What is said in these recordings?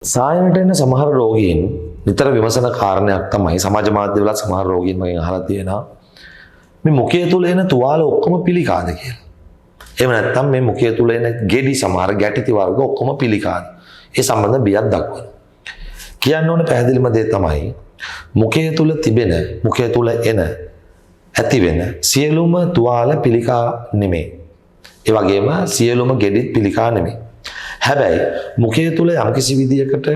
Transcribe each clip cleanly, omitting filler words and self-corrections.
සායනට එන සමහර රෝගීන් නිතර විමසන කාරණයක් තමයි සමාජ මාධ්‍යවල සමහර රෝගීන් මගෙන් අහලා තියෙනවා මේ මුඛය තුල එන තුවාල ඔක්කොම පිළිකාද කියලා. එහෙම නැත්නම් මේ මුඛය තුල එන ගෙඩි සමහර ගැටිති වර්ග ඔක්කොම පිළිකාද. ඒ සම්බන්ධ බියක් දක්වනවා. කියන්න ඕන පැහැදිලිම දේ තමයි මුඛය තුල තිබෙන මුඛය තුල එන ඇති වෙන සියලුම තුවාල පිළිකා නෙමෙයි. ඒ වගේම සියලුම ගෙඩිත් පිළිකා නෙමෙයි. හැබැයි මුඛය තුල යම්කිසි විදියකට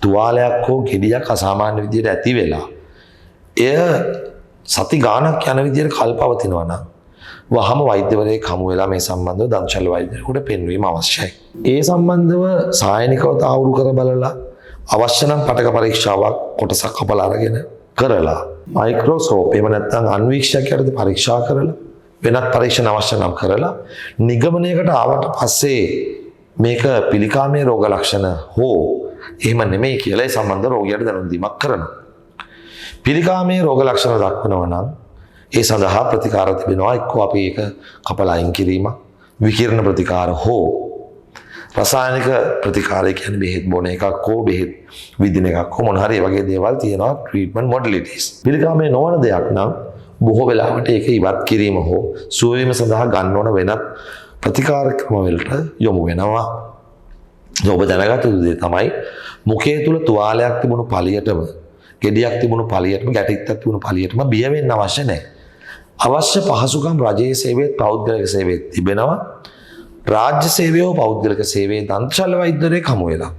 තුවාලයක් හෝ ගෙඩියක් අසාමාන්‍ය විදියට ඇති වෙලා එය සති ගාණක් යන විදියට කල්පවතිනවා නම් වහම වෛද්‍යවරයෙක් හමු වෙලා මේ සම්බන්ධව දන්ත ශල්‍ය වෛද්‍යවරයෙකුට පෙන්වීම අවශ්‍යයි. ඒ සම්බන්ධව සායනිකව තාවුරු කර බලලා අවශ්‍ය නම් පටක පරීක්ෂාවක් කොටසක් අපලා අරගෙන කරලා මයික්‍රොස්කෝප් එහෙම නැත්නම් අන්වීක්ෂකයට පරීක්ෂා කරලා වෙනත් පරීක්ෂණ අවශ්‍ය නම් කරලා නිගමනයකට ආවට පස්සේ මේක පිළිකාමය රෝග ලක්ෂණ හෝ එහෙම නෙමෙයි කියලා ඒ සම්බන්ධ රෝගියාට දැනුම් දීමක් කරනවා. පිළිකාමය රෝග ලක්ෂණ දක්වනවා නම් ඒ සඳහා ප්‍රතිකාර තිබෙනවා. එක්කෝ අපි ඒක කපලා අයින් කිරීම, විකිරණ ප්‍රතිකාර හෝ රසායනික ප්‍රතිකාරය කියන්නේ බෙහෙත් බොන එකක් හෝ බෙහෙත් විදින එකක් හෝ මොන හරි ඒ වගේ දේවල් තියෙනවා ට්‍රීට්මන්ට් මොඩැලිටිස්. පිළිකාමය නොවන දෙයක් නම් බොහෝ වෙලාවට ඒක ඉවත් කිරීම හෝ සුව වීම සඳහා ගන්න ඕන වෙනත් ප්‍රතිකාර ක්‍රම වලට යොමු වෙනවා. ඔබ දැනගත යුතු දේ තමයි මුඛය තුල තුවාලයක් තිබුණු පළියටම, ගෙඩියක් තිබුණු පළියටම, ගැටිත්තක් තිබුණු පළියටම බිය වෙන්න අවශ්‍ය නැහැ. අවශ්‍ය පහසුකම් රජයේ සේවයේ පෞද්ගලික සේවයේ තිබෙනවා. රාජ්‍ය සේවය හෝ පෞද්ගලික සේවයේ දන්ත ශල්‍ය වෛද්‍යවරයෙක් හමු වෙලා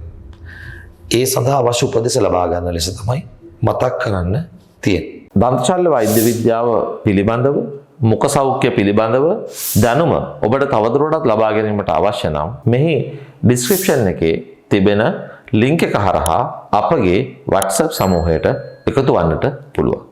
ඒ සඳහා අවශ්‍ය උපදෙස් ලබා ගන්න ලෙස තමයි මතක් කරන්න තියෙන්නේ. දන්ත ශල්‍ය වෛද්‍ය විද්‍යාව පිළිබඳව මුඛ සෞඛ්‍ය පිළිබඳව දැනුම ඔබට තවදුරටත් ලබා ගැනීමට අවශ්‍ය නම් මෙහි ඩිස්ක්‍රිප්ෂන් එකේ තිබෙන ලින්ක් එක හරහා අපගේ WhatsApp සමූහයට එකතු වන්නට පුළුවන්.